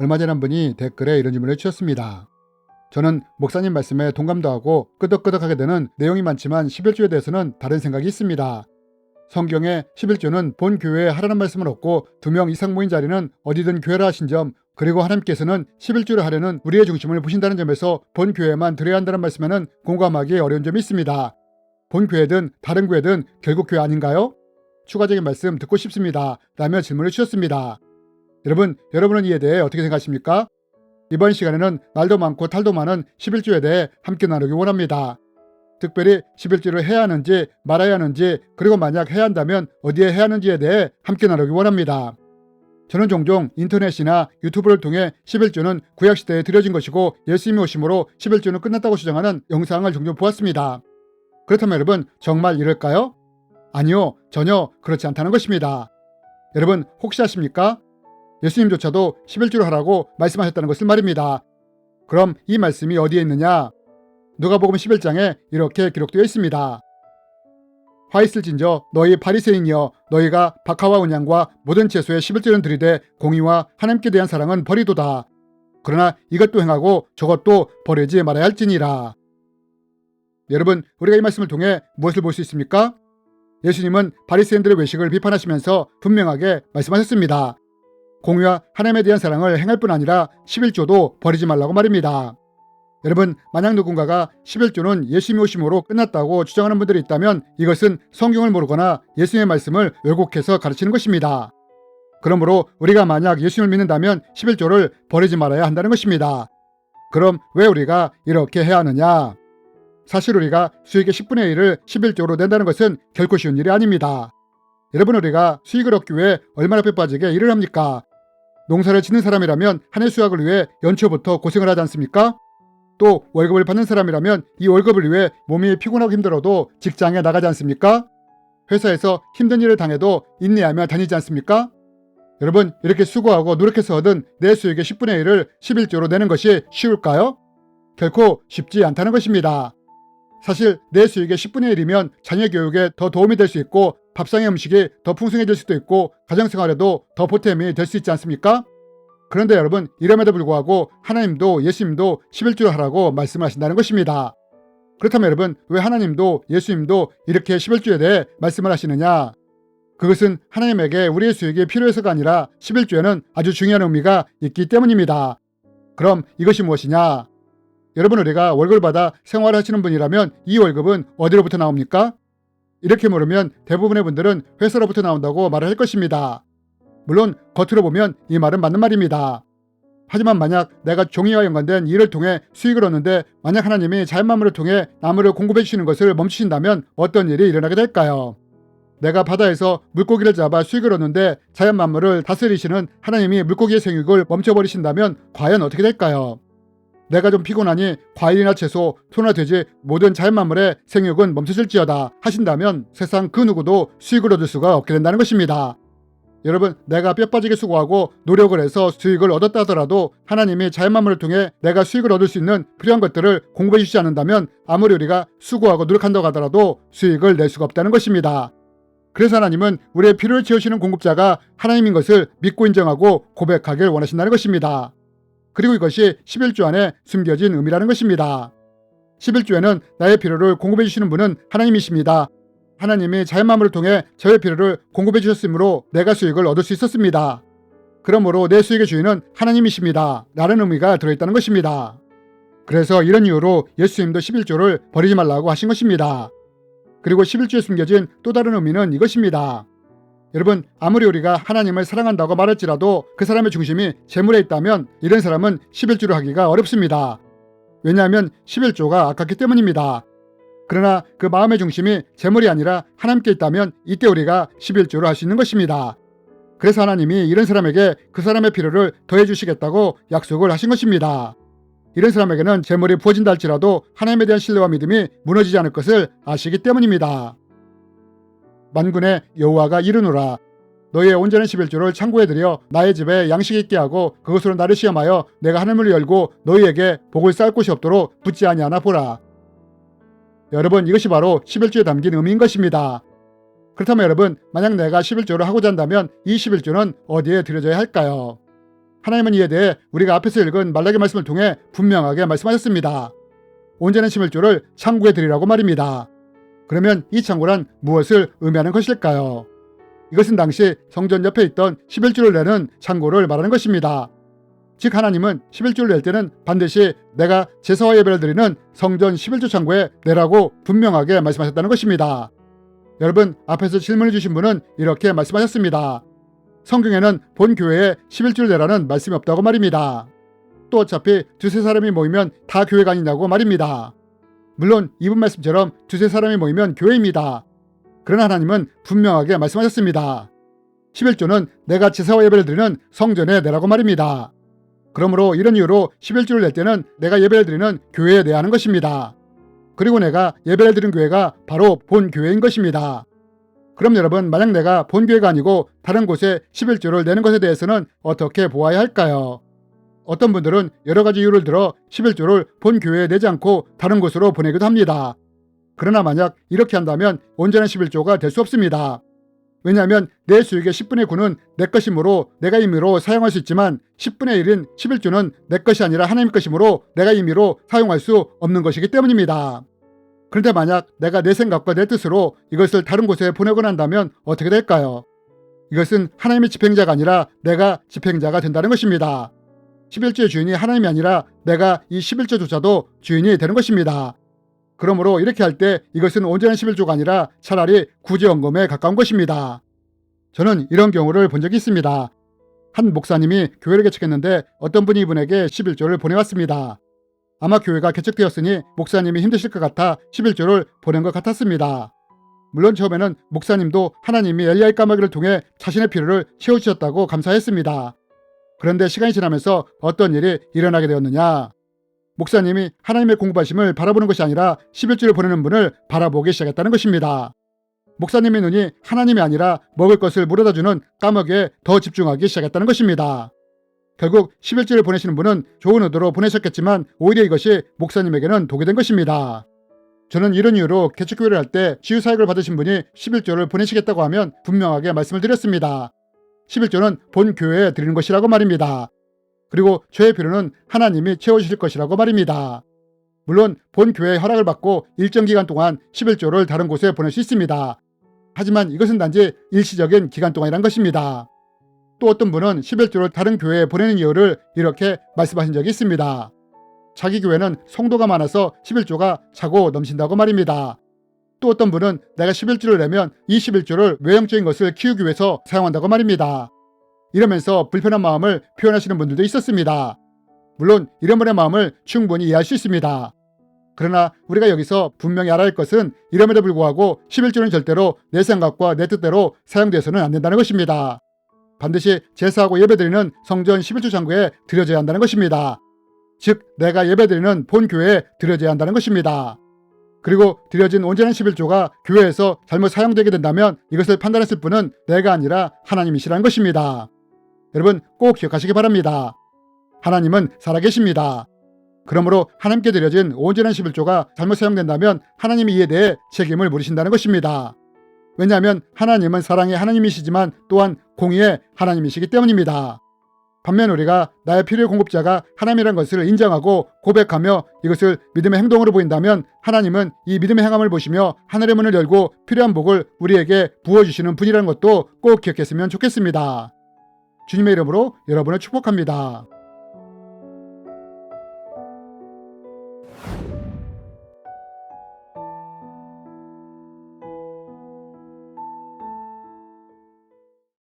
얼마 전 한 분이 댓글에 이런 질문을 주셨습니다. 저는 목사님 말씀에 동감도 하고 끄덕끄덕하게 되는 내용이 많지만 11조에 대해서는 다른 생각이 있습니다. 성경에 11조는 본 교회에 하라는 말씀은 없고 2명 이상 모인 자리는 어디든 교회라 하신 점, 그리고 하나님께서는 11조를 하려는 우리의 중심을 보신다는 점에서 본 교회만 드려야 한다는 말씀에는 공감하기 어려운 점이 있습니다. 본 교회든 다른 교회든 결국 교회 아닌가요? 추가적인 말씀 듣고 싶습니다. 라며 질문을 주셨습니다. 여러분은 이에 대해 어떻게 생각하십니까? 이번 시간에는 말도 많고 탈도 많은 11조에 대해 함께 나누기 원합니다. 특별히 11조를 해야 하는지 말아야 하는지, 그리고 만약 해야 한다면 어디에 해야 하는지에 대해 함께 나누기 원합니다. 저는 종종 인터넷이나 유튜브를 통해 11조는 구약시대에 드려진 것이고 예수님이 오심으로 11조는 끝났다고 주장하는 영상을 종종 보았습니다. 그렇다면 여러분, 정말 이럴까요? 아니요, 전혀 그렇지 않다는 것입니다. 여러분, 혹시 아십니까? 예수님조차도 11조를 하라고 말씀하셨다는 것을 말입니다. 그럼 이 말씀이 어디에 있느냐? 누가복음 11장에 이렇게 기록되어 있습니다. 화 있을진저 너희 바리새인이여, 너희가 박하와 온양과 모든 채소의 11조는 드리되 공의와 하나님께 대한 사랑은 버리도다. 그러나 이것도 행하고 저것도 버리지 말아야 할지니라. 여러분, 우리가 이 말씀을 통해 무엇을 볼 수 있습니까? 예수님은 바리새인들의 외식을 비판하시면서 분명하게 말씀하셨습니다. 공의와 하나님에 대한 사랑을 행할 뿐 아니라 11조도 버리지 말라고 말입니다. 여러분, 만약 누군가가 11조는 예수님이 오심으로 끝났다고 주장하는 분들이 있다면 이것은 성경을 모르거나 예수님의 말씀을 왜곡해서 가르치는 것입니다. 그러므로 우리가 만약 예수님을 믿는다면 11조를 버리지 말아야 한다는 것입니다. 그럼 왜 우리가 이렇게 해야 하느냐? 사실 우리가 수익의 10분의 1을 11조로 낸다는 것은 결코 쉬운 일이 아닙니다. 여러분, 우리가 수익을 얻기 위해 얼마나 뼈빠지게 일을 합니까? 농사를 짓는 사람이라면 한 해 수확을 위해 연초부터 고생을 하지 않습니까? 또 월급을 받는 사람이라면 이 월급을 위해 몸이 피곤하고 힘들어도 직장에 나가지 않습니까? 회사에서 힘든 일을 당해도 인내하며 다니지 않습니까? 여러분, 이렇게 수고하고 노력해서 얻은 내 수익의 10분의 1을 11조로 내는 것이 쉬울까요? 결코 쉽지 않다는 것입니다. 사실 내 수익의 10분의 1이면 자녀 교육에 더 도움이 될 수 있고 밥상의 음식이 더 풍성해질 수도 있고 가정생활에도 더 보탬이 될 수 있지 않습니까? 그런데 여러분, 이럼에도 불구하고 하나님도 예수님도 11조를 하라고 말씀하신다는 것입니다. 그렇다면 여러분, 왜 하나님도 예수님도 이렇게 11조에 대해 말씀을 하시느냐? 그것은 하나님에게 우리의 수익이 필요해서가 아니라 11조에는 아주 중요한 의미가 있기 때문입니다. 그럼 이것이 무엇이냐? 여러분, 우리가 월급을 받아 생활을 하시는 분이라면 이 월급은 어디로부터 나옵니까? 이렇게 물으면 대부분의 분들은 회사로부터 나온다고 말을 할 것입니다. 물론 겉으로 보면 이 말은 맞는 말입니다. 하지만 만약 내가 종이와 연관된 일을 통해 수익을 얻는데 만약 하나님이 자연만물을 통해 나무를 공급해 주시는 것을 멈추신다면 어떤 일이 일어나게 될까요? 내가 바다에서 물고기를 잡아 수익을 얻는데 자연만물을 다스리시는 하나님이 물고기의 생육을 멈춰버리신다면 과연 어떻게 될까요? 내가 좀 피곤하니 과일이나 채소, 소나 돼지 모든 자연만물의 생육은 멈춰질지어다 하신다면 세상 그 누구도 수익을 얻을 수가 없게 된다는 것입니다. 여러분, 내가 뼈빠지게 수고하고 노력을 해서 수익을 얻었다 하더라도 하나님이 자연만물을 통해 내가 수익을 얻을 수 있는 필요한 것들을 공급해 주시지 않는다면 아무리 우리가 수고하고 노력한다고 하더라도 수익을 낼 수가 없다는 것입니다. 그래서 하나님은 우리의 필요를 채우시는 공급자가 하나님인 것을 믿고 인정하고 고백하길 원하신다는 것입니다. 그리고 이것이 11조 안에 숨겨진 의미라는 것입니다. 11조에는 나의 필요를 공급해 주시는 분은 하나님이십니다. 하나님이 자연만물을 통해 저의 필요를 공급해 주셨으므로 내가 수익을 얻을 수 있었습니다. 그러므로 내 수익의 주인은 하나님이십니다. 라는 의미가 들어있다는 것입니다. 그래서 이런 이유로 예수님도 11조를 버리지 말라고 하신 것입니다. 그리고 11조에 숨겨진 또 다른 의미는 이것입니다. 여러분, 아무리 우리가 하나님을 사랑한다고 말할지라도 그 사람의 중심이 재물에 있다면 이런 사람은 11조를 하기가 어렵습니다. 왜냐하면 11조가 아깝기 때문입니다. 그러나 그 마음의 중심이 재물이 아니라 하나님께 있다면 이때 우리가 11조를 할 수 있는 것입니다. 그래서 하나님이 이런 사람에게 그 사람의 필요를 더해 주시겠다고 약속을 하신 것입니다. 이런 사람에게는 재물이 부어진다 할지라도 하나님에 대한 신뢰와 믿음이 무너지지 않을 것을 아시기 때문입니다. 만군의 여호와가 이르노라. 너희의 온전한 11조를 창고에 들여 나의 집에 양식 있게 하고 그것으로 나를 시험하여 내가 하늘문을 열고 너희에게 복을 쌓을 곳이 없도록 붙지 아니하나 보라. 여러분, 이것이 바로 11조에 담긴 의미인 것입니다. 그렇다면 여러분, 만약 내가 11조를 하고자 한다면 이 11조는 어디에 드려져야 할까요? 하나님은 이에 대해 우리가 앞에서 읽은 말라기 말씀을 통해 분명하게 말씀하셨습니다. 온전한 11조를 창고에 드리라고 말입니다. 그러면 이 창고란 무엇을 의미하는 것일까요? 이것은 당시 성전 옆에 있던 11조를 내는 창고를 말하는 것입니다. 즉 하나님은 11조를 낼 때는 반드시 내가 제사와 예배를 드리는 성전 11조 창고에 내라고 분명하게 말씀하셨다는 것입니다. 여러분, 앞에서 질문해 주신 분은 이렇게 말씀하셨습니다. 성경에는 본 교회에 11조를 내라는 말씀이 없다고 말입니다. 또 어차피 두세 사람이 모이면 다 교회가 아니냐고 말입니다. 물론 이분 말씀처럼 두세 사람이 모이면 교회입니다. 그러나 하나님은 분명하게 말씀하셨습니다. 11조는 내가 제사와 예배를 드리는 성전에 내라고 말입니다. 그러므로 이런 이유로 11조를 낼 때는 내가 예배를 드리는 교회에 내야 하는 것입니다. 그리고 내가 예배를 드리는 교회가 바로 본 교회인 것입니다. 그럼 여러분, 만약 내가 본 교회가 아니고 다른 곳에 11조를 내는 것에 대해서는 어떻게 보아야 할까요? 어떤 분들은 여러 가지 이유를 들어 11조를 본 교회에 내지 않고 다른 곳으로 보내기도 합니다. 그러나 만약 이렇게 한다면 온전한 11조가 될 수 없습니다. 왜냐하면 내 수익의 10분의 9는 내 것이므로 내가 임의로 사용할 수 있지만 10분의 1인 11조는 내 것이 아니라 하나님 것이므로 내가 임의로 사용할 수 없는 것이기 때문입니다. 그런데 만약 내가 내 생각과 내 뜻으로 이것을 다른 곳에 보내거나 한다면 어떻게 될까요? 이것은 하나님의 집행자가 아니라 내가 집행자가 된다는 것입니다. 11조의 주인이 하나님이 아니라 내가 이 11조조차도 주인이 되는 것입니다. 그러므로 이렇게 할 때 이것은 온전한 11조가 아니라 차라리 구제원금에 가까운 것입니다. 저는 이런 경우를 본 적이 있습니다. 한 목사님이 교회를 개척했는데 어떤 분이 이분에게 11조를 보내왔습니다. 아마 교회가 개척되었으니 목사님이 힘드실 것 같아 11조를 보낸 것 같았습니다. 물론 처음에는 목사님도 하나님이 엘리야의 까마귀를 통해 자신의 필요를 채워주셨다고 감사했습니다. 그런데 시간이 지나면서 어떤 일이 일어나게 되었느냐? 목사님이 하나님의 공급하심을 바라보는 것이 아니라 11조를 보내는 분을 바라보기 시작했다는 것입니다. 목사님의 눈이 하나님이 아니라 먹을 것을 물어다주는 까마귀에 더 집중하기 시작했다는 것입니다. 결국 11조를 보내시는 분은 좋은 의도로 보내셨겠지만 오히려 이것이 목사님에게는 독이 된 것입니다. 저는 이런 이유로 개척교회를 할 때 지유사역을 받으신 분이 11조를 보내시겠다고 하면 분명하게 말씀을 드렸습니다. 11조는 본 교회에 드리는 것이라고 말입니다. 그리고 저의 필요는 하나님이 채워주실 것이라고 말입니다. 물론 본 교회의 허락을 받고 일정 기간 동안 11조를 다른 곳에 보낼 수 있습니다. 하지만 이것은 단지 일시적인 기간 동안이란 것입니다. 또 어떤 분은 11조를 다른 교회에 보내는 이유를 이렇게 말씀하신 적이 있습니다. 자기 교회는 성도가 많아서 11조가 차고 넘친다고 말입니다. 또 어떤 분은 내가 11조를 내면 이 11조를 외형적인 것을 키우기 위해서 사용한다고 말입니다. 이러면서 불편한 마음을 표현하시는 분들도 있었습니다. 물론 이런 분의 마음을 충분히 이해할 수 있습니다. 그러나 우리가 여기서 분명히 알아야 할 것은 이럼에도 불구하고 11조는 절대로 내 생각과 내 뜻대로 사용되어서는 안 된다는 것입니다. 반드시 제사하고 예배드리는 성전 11조 창고에 드려져야 한다는 것입니다. 즉 내가 예배드리는 본 교회에 드려져야 한다는 것입니다. 그리고 드려진 온전한 11조가 교회에서 잘못 사용되게 된다면 이것을 판단했을 분은 내가 아니라 하나님이시라는 것입니다. 여러분 꼭 기억하시기 바랍니다. 하나님은 살아계십니다. 그러므로 하나님께 드려진 온전한 11조가 잘못 사용된다면 하나님이 이에 대해 책임을 물으신다는 것입니다. 왜냐하면 하나님은 사랑의 하나님이시지만 또한 공의의 하나님이시기 때문입니다. 반면 우리가 나의 필요의 공급자가 하나님이라는 것을 인정하고 고백하며 이것을 믿음의 행동으로 보인다면 하나님은 이 믿음의 행함을 보시며 하늘의 문을 열고 필요한 복을 우리에게 부어주시는 분이라는 것도 꼭 기억했으면 좋겠습니다. 주님의 이름으로 여러분을 축복합니다.